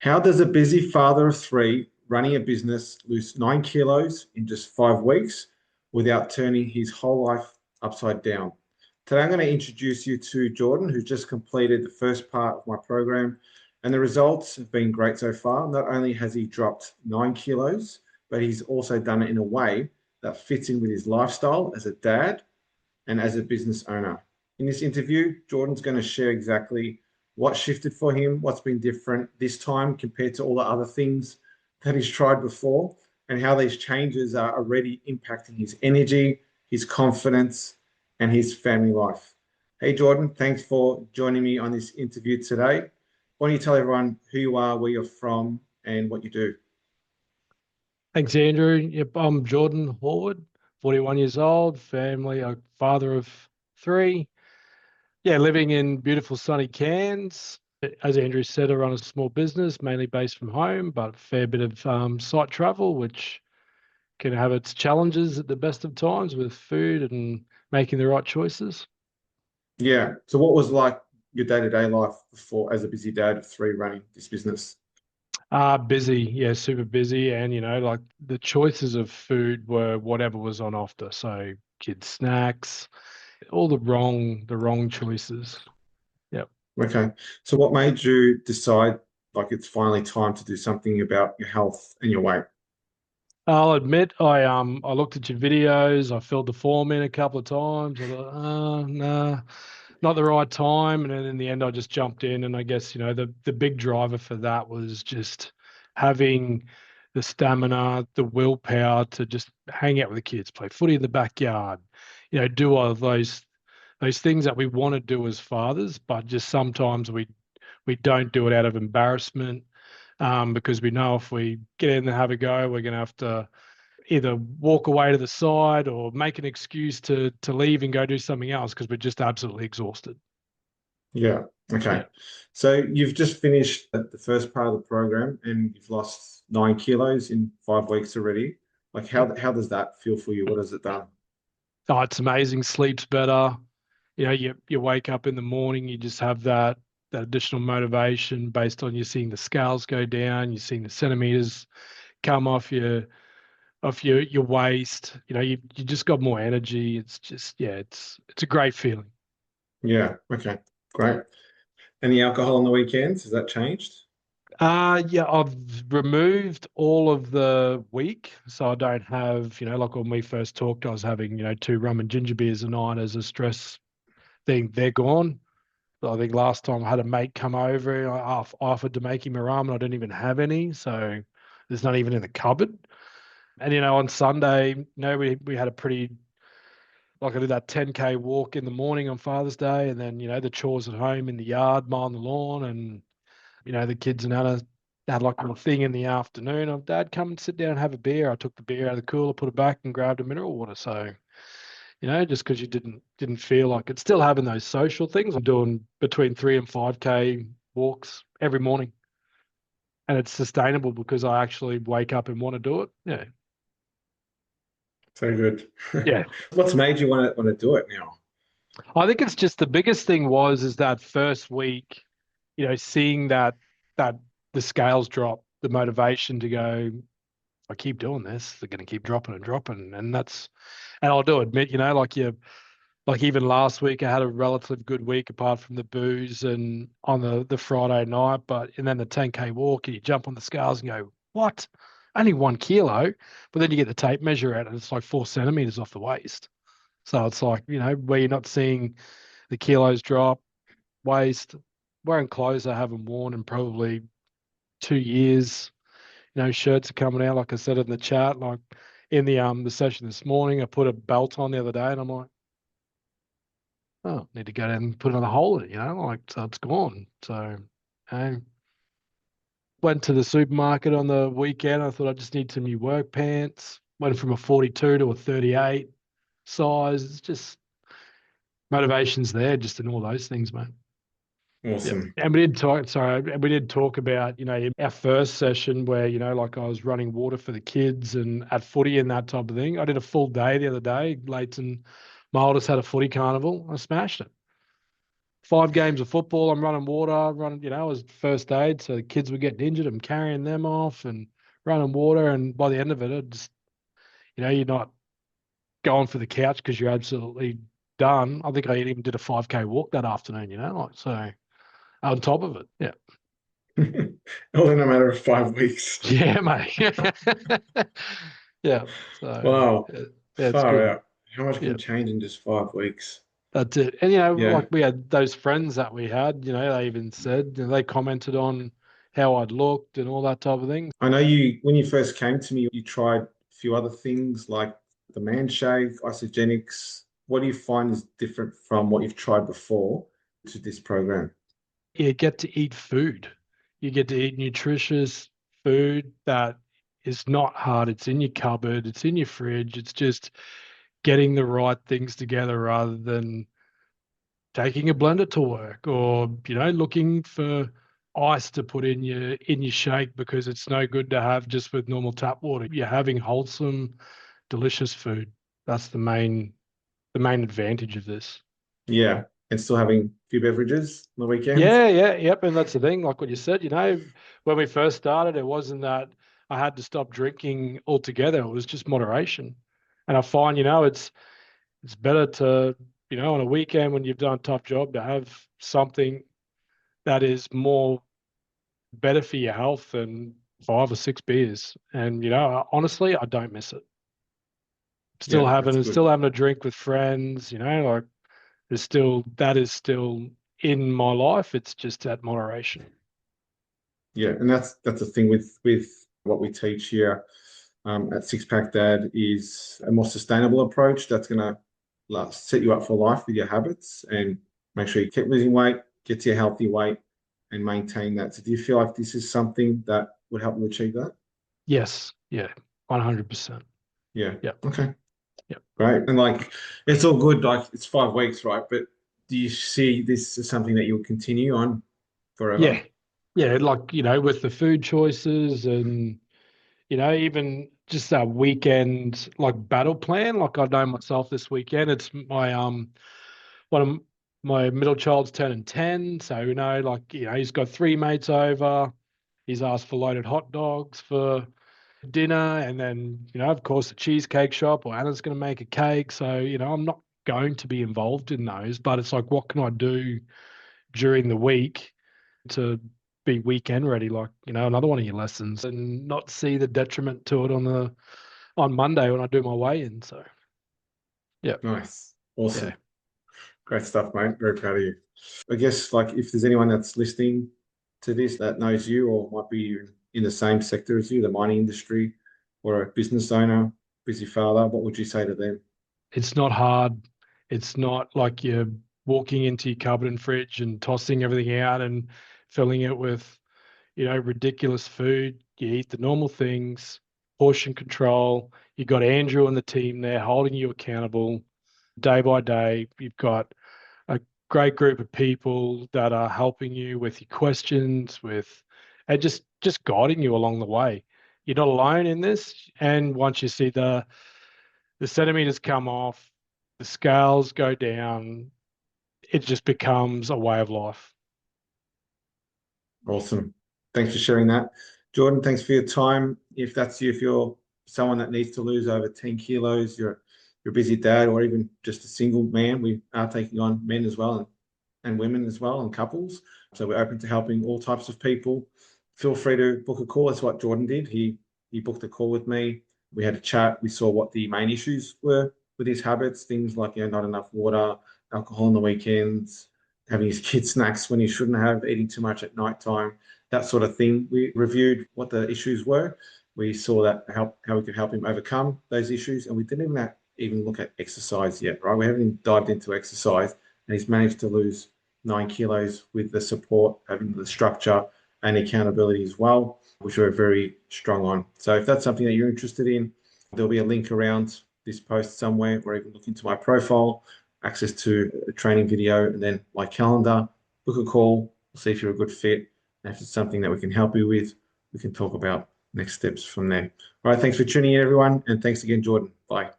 How does a busy father of three running a business lose 9 kilos in just 5 weeks without turning his whole life upside down? Today, I'm going to introduce you to Jordan, who's just completed the first part of my program, and the results have been great so far. Not only has he dropped 9 kilos, but he's also done it in a way that fits in with his lifestyle as a dad and as a business owner. In this interview, Jordan's going to share exactly what shifted for him, what's been different this time compared to all the other things that he's tried before, and how these changes are already impacting his energy, his confidence, and his family life. Hey, Jordan, thanks for joining me on this interview today. Why don't you tell everyone who you are, where you're from, and what you do? Thanks, Andrew. Yep, I'm Jordan Horwood, 41 years old, family, a father of three. Yeah, living in beautiful sunny Cairns. As Andrew said, I run a small business, mainly based from home, but a fair bit of site travel, which can have its challenges at the best of times with food and making the right choices. Yeah. So, what was like your day-to-day life before, as a busy dad of three running this business? Busy, yeah, super busy. And, like the choices of food were whatever was on offer. So kids' snacks, all the wrong choices. Yep. Okay. So what made you decide like it's finally time to do something about your health and your weight? I'll admit I looked at your videos, I filled the form in a couple of times. I thought, nah, not the right time. And then in the end I just jumped in, and I guess, the big driver for that was just having the stamina, the willpower to just hang out with the kids, play footy in the backyard, do all of those things that we want to do as fathers, but just sometimes we don't do it out of embarrassment, because we know if we get in and have a go, we're going to have to either walk away to the side or make an excuse to leave and go do something else because we're just absolutely exhausted. Yeah. Okay. Yeah. So you've just finished the first part of the program and you've lost 9 kilos in 5 weeks already. Like how does that feel for you? What has it done? Oh, it's amazing. Sleep's better. You wake up in the morning, you just have that additional motivation based on you seeing the scales go down, you're seeing the centimeters come off your waist. You just got more energy. It's just, yeah, it's a great feeling. Yeah. Okay. Great. Any alcohol on the weekends? Has that changed? Yeah, I've removed all of the week, so I don't have, like when we first talked, I was having, two rum and ginger beers a night as a stress thing. They're gone. So I think last time I had a mate come over, I offered to make him a rum, and I didn't even have any, so there's not even in the cupboard. And on Sunday, we had a pretty, like, I did that 10K walk in the morning on Father's Day, and then the chores at home in the yard, mowing the lawn, and the kids and Anna had like a little thing in the afternoon of, Dad, come and sit down and have a beer. I took the beer out of the cooler, put it back, and grabbed a mineral water. So, just because you didn't feel like it, still having those social things. I'm doing between 3 and 5K walks every morning, and it's sustainable because I actually wake up and want to do it. Yeah, So good. yeah. What's made you want to do it now? I think it's just the biggest thing is that first week, seeing that the scales drop, the motivation to go, I keep doing this, they're going to keep dropping and dropping, and I'll do admit, like even last week, I had a relatively good week apart from the booze and on the Friday night, and then the 10K walk, and you jump on the scales and go, what? Only 1 kilo, but then you get the tape measure out, and it's like 4 centimeters off the waist. So it's like, where you're not seeing the kilos drop, waist, wearing clothes I haven't worn in probably 2 years. Shirts are coming out, like I said in the chat, like in the session this morning, I put a belt on the other day and I'm like, oh, need to go down and put another hole in it, like, so it's gone. So I went to the supermarket on the weekend. I thought I just need some new work pants. Went from a 42 to a 38 size. It's just motivation's there just in all those things, mate. Yeah. Awesome. And we did talk about, our first session where, like I was running water for the kids and at footy and that type of thing. I did a full day the other day. Leighton, my oldest, had a footy carnival. I smashed it. 5 games of football. I'm running water, as first aid. So the kids were getting injured. I'm carrying them off and running water. And by the end of it, you're not going for the couch because you're absolutely done. I think I even did a 5K walk that afternoon, so on top of it. Yeah. All in a matter of 5 weeks. Yeah, mate. Yeah. So Wow. yeah, it's Far good. out. How much Yeah. can change in just 5 weeks? That's it. And, Yeah. like we had those friends that we had, they even said, they commented on how I'd looked and all that type of thing. I know when you first came to me, you tried a few other things like the man shake, isogenics. What do you find is different from what you've tried before to this program? You get to eat food. You get to eat nutritious food that is not hard. It's in your cupboard, it's in your fridge. It's just getting the right things together rather than taking a blender to work or, looking for ice to put in your shake because it's no good to have just with normal tap water. You're having wholesome, delicious food. That's the main advantage of this. Yeah. And still having a few beverages on the weekends? Yeah, yeah, yep. And that's the thing, like what you said, when we first started, it wasn't that I had to stop drinking altogether. It was just moderation. And I find, it's better to, on a weekend when you've done a tough job to have something that is more better for your health than 5 or 6 beers. And, honestly, I don't miss it. Still Yeah, having that's and still good. having a drink with friends, like that is still in my life. It's just at moderation. Yeah, and that's the thing with what we teach here at Six Pack Dad is a more sustainable approach that's going to set you up for life with your habits and make sure you keep losing weight, get to your healthy weight, and maintain that. So, do you feel like this is something that would help you achieve that? Yes. Yeah. 100%. Yeah. Yep. Okay. Yep. Great. And like, it's all good. Like, it's 5 weeks, right? But do you see this as something that you'll continue on forever? Yeah. Yeah. Like, with the food choices and, even just a weekend like battle plan. Like I know myself this weekend, it's one of my middle child's turning 10. So, he's got 3 mates over. He's asked for loaded hot dogs for dinner. And then, of course, the cheesecake shop or Anna's going to make a cake. So, I'm not going to be involved in those, but it's like, what can I do during the week to be weekend ready, like, another one of your lessons and not see the detriment to it on Monday when I do my weigh-in. So, yeah. Nice. Yeah. Awesome. Great stuff, mate. Very proud of you. I guess, like, if there's anyone that's listening to this that knows you or might be in the same sector as you, the mining industry, or a business owner, busy father, what would you say to them? It's not hard. It's not like you're walking into your cupboard and fridge and tossing everything out and filling it with, ridiculous food. You eat the normal things, portion control. You got Andrew and the team there holding you accountable day by day. You've got a great group of people that are helping you with your questions, and just guiding you along the way. You're not alone in this. And once you see the centimeters come off, the scales go down, it just becomes a way of life. Awesome. Thanks for sharing that. Jordan, thanks for your time. If that's you, if you're someone that needs to lose over 10 kilos, you're a busy dad, or even just a single man, we are taking on men as well and women as well and couples. So we're open to helping all types of people. Feel free to book a call. That's what Jordan did. He booked a call with me. We had a chat. We saw what the main issues were with his habits, things like not enough water, alcohol on the weekends, having his kids snacks when he shouldn't have, eating too much at night time, that sort of thing. We reviewed what the issues were. We saw that how we could help him overcome those issues, and we didn't even look at exercise yet, right? We haven't even dived into exercise, and he's managed to lose 9 kilos with the support, having the structure and accountability as well, which we're very strong on. So if that's something that you're interested in, there'll be a link around this post somewhere, or even look into my profile, access to a training video, and then my calendar. Book a call, see if you're a good fit. And if it's something that we can help you with, we can talk about next steps from there. All right, thanks for tuning in, everyone. And thanks again, Jordan. Bye.